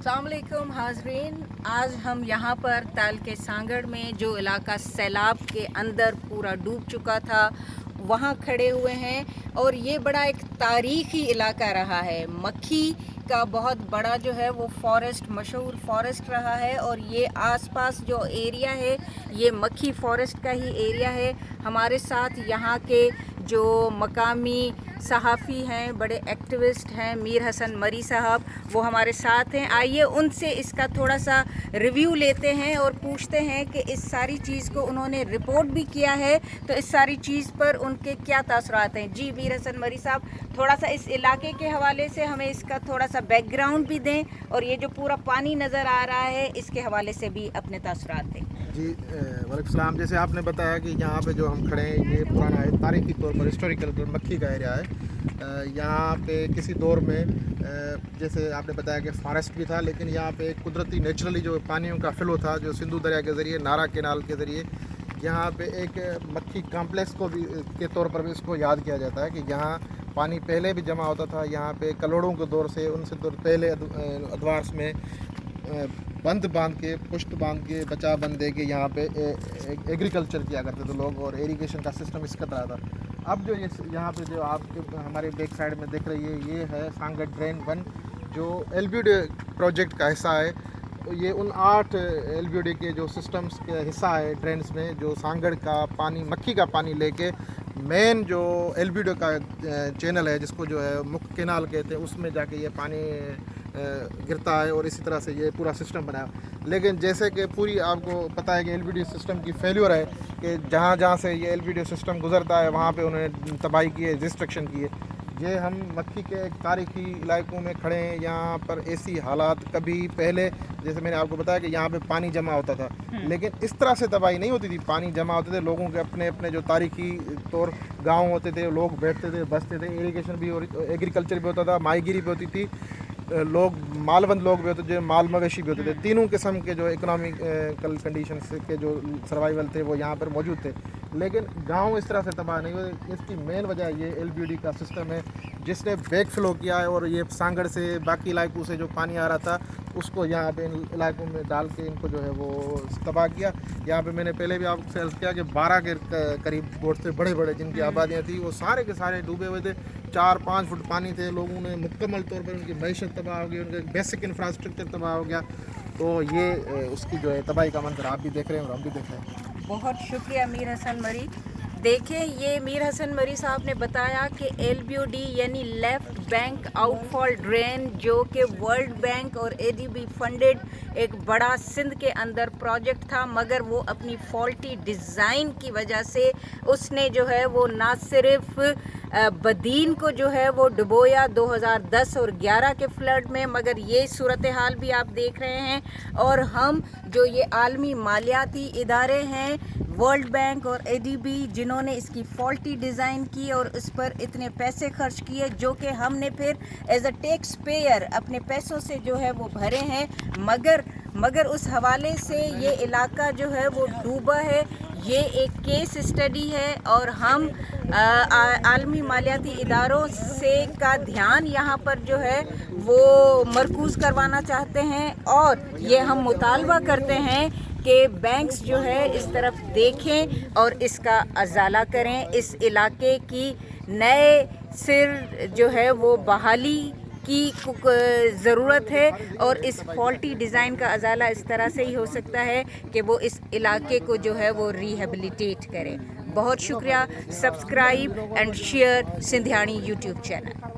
अस्सलाम वालेकुम हाज़रीन, आज हम यहाँ पर ताल के सांगड़ में जो इलाका सैलाब के अंदर पूरा डूब चुका था वहाँ खड़े हुए हैं और ये बड़ा एक तारीख़ी इलाका रहा है। मक्खी का बहुत बड़ा जो है वो फॉरेस्ट, मशहूर फॉरेस्ट रहा है और ये आसपास जो एरिया है ये मक्खी फॉरेस्ट का ही एरिया है। हमारे साथ यहाँ के जो मकामी सहाफ़ी हैं, बड़े एक्टिविस्ट हैं, मीर हसन मरी साहब, वो हमारे साथ हैं। आइए उनसे इसका थोड़ा सा रिव्यू लेते हैं और पूछते हैं कि इस सारी चीज़ को उन्होंने रिपोर्ट भी किया है तो इस सारी चीज़ पर उनके क्या तासुरात हैं। जी मीर हसन मरी साहब, थोड़ा सा इस इलाके के हवाले से हमें इसका थोड़ा सा बैकग्राउंड भी दें और ये जो पूरा पानी नज़र आ रहा है इसके हवाले से भी अपने तासुरात दें। जी वालेकुम सलाम। जैसे आपने बताया कि यहाँ पे जो हम खड़े हैं ये पुराना है, तारीखी तौर पर हिस्टोरिकल मक्खी का एरिया है। यहाँ पे किसी दौर में जैसे आपने बताया कि फॉरेस्ट भी था, लेकिन यहाँ पे कुदरती नेचुरली जो पानियों का फ्लो था, जो सिंधु दरिया के ज़रिए, नारा केनाल के ज़रिए, यहाँ पे एक मक्खी कॉम्प्लेक्स को भी के तौर पर भी इसको याद किया जाता है कि यहाँ पानी पहले भी जमा होता था। यहाँ पे कलोड़ों के दौर से, उनसे दौर पहले अदवार्स में बंद बांध के, पुष्ट बांध के, बचा बंद दे के यहाँ पे एग्रीकल्चर किया करते थे लोग और इरिगेशन का सिस्टम इसका तरह था। अब जो ये यहाँ पे जो आप हमारे बैक साइड में देख रही है ये है सांगड़ ड्रेन 1 जो LBD प्रोजेक्ट का हिस्सा है। ये उन 8 LBD के जो सिस्टम्स के हिस्सा है ड्रेन्स में, जो सांगड़ का पानी, मक्खी का पानी लेके मेन जो LBD का चैनल है जिसको जो है मुख्य केनाल कहते हैं, उसमें जाके ये पानी गिरता है और इसी तरह से ये पूरा सिस्टम बना है। लेकिन जैसे कि पूरी आपको पता है कि LBD सिस्टम की फेल्यूर है कि जहाँ जहाँ से ये LBD सिस्टम गुजरता है वहाँ पे उन्होंने तबाही की है, डिस्ट्रक्शन की है। ये हम मक्खी के एक तारीखी इलाकों में खड़े हैं। यहाँ पर ऐसी हालात कभी पहले, जैसे मैंने आपको बताया कि यहाँ पे पानी जमा होता था, लेकिन इस तरह से तबाही नहीं होती थी। पानी जमा होते थे, लोगों के अपने अपने जो तारीखी तौर गाँव होते थे, लोग बैठते थे, बसते थे, इरीगेशन भी और एग्रीकल्चर भी होता था, माहीगिरी भी होती थी, लोग मालबंद लोग भी होते थे, माल मवेशी भी होते थे। तीनों किस्म के जो इकोनॉमिकल कंडीशंस के जो सर्वाइवल थे वो यहाँ पर मौजूद थे। लेकिन गांव इस तरह से तबाह नहीं हुए। इसकी मेन वजह ये LBD का सिस्टम है जिसने बैक फ्लो किया है और ये सांगड़ से बाकी इलाकों से जो पानी आ रहा था उसको यहाँ पे इन इलाकों में डाल के इनको जो है वो तबाह किया। यहाँ पे मैंने पहले भी आपसे अर्ज़ किया कि 12 के करीब बोट थे बड़े बड़े जिनकी आबादियाँ थी, वो सारे के सारे डूबे हुए थे। 4-5 फुट पानी थे। लोगों ने मुकम्मल तौर पर उनकी मैशत तबाह हो गई, उनका बेसिक इंफ्रास्ट्रक्चर तबाह हो गया। तो ये उसकी जो है तबाही का मंजर आप भी देख रहे हैं और हम भी देख रहे हैं। बहुत शुक्रिया मीर हसन मरी। देखें, ये मीर हसन मरी साहब ने बताया कि LBD यानी लेफ़्ट बैंक आउटफॉल ड्रेन जो कि वर्ल्ड बैंक और ADB फंडेड एक बड़ा सिंध के अंदर प्रोजेक्ट था, मगर वो अपनी फॉल्टी डिज़ाइन की वजह से उसने जो है वो ना सिर्फ बदीन को जो है वो डुबोया 2010 और 11 के फ्लड में, मगर ये सूरत हाल भी आप देख रहे हैं। और हम जो ये आलमी मालियाती इदारे हैं, वर्ल्ड बैंक और ADB, जिन्होंने इसकी फॉल्टी डिज़ाइन की और इस पर इतने पैसे खर्च किए जो कि हमने फिर एज अ टैक्स पेयर अपने पैसों से जो है वो भरे हैं, मगर उस हवाले से ये इलाका जो है वो डूबा है। ये एक केस स्टडी है और हम आलमी मालियाती इदारों से का ध्यान यहाँ पर जो है वो मरकूज़ करवाना चाहते हैं और ये हम मुतालबा करते हैं कि बैंक्स जो है इस तरफ देखें और इसका अजाला करें। इस इलाके की नए सिर जो है वो बहाली की ज़रूरत है और इस फॉल्टी डिज़ाइन का अजाला इस तरह से ही हो सकता है कि वो इस इलाके को जो है वो रिहेबिलिटेट करें। बहुत शुक्रिया। Subscribe and share Sindhiyani YouTube channel.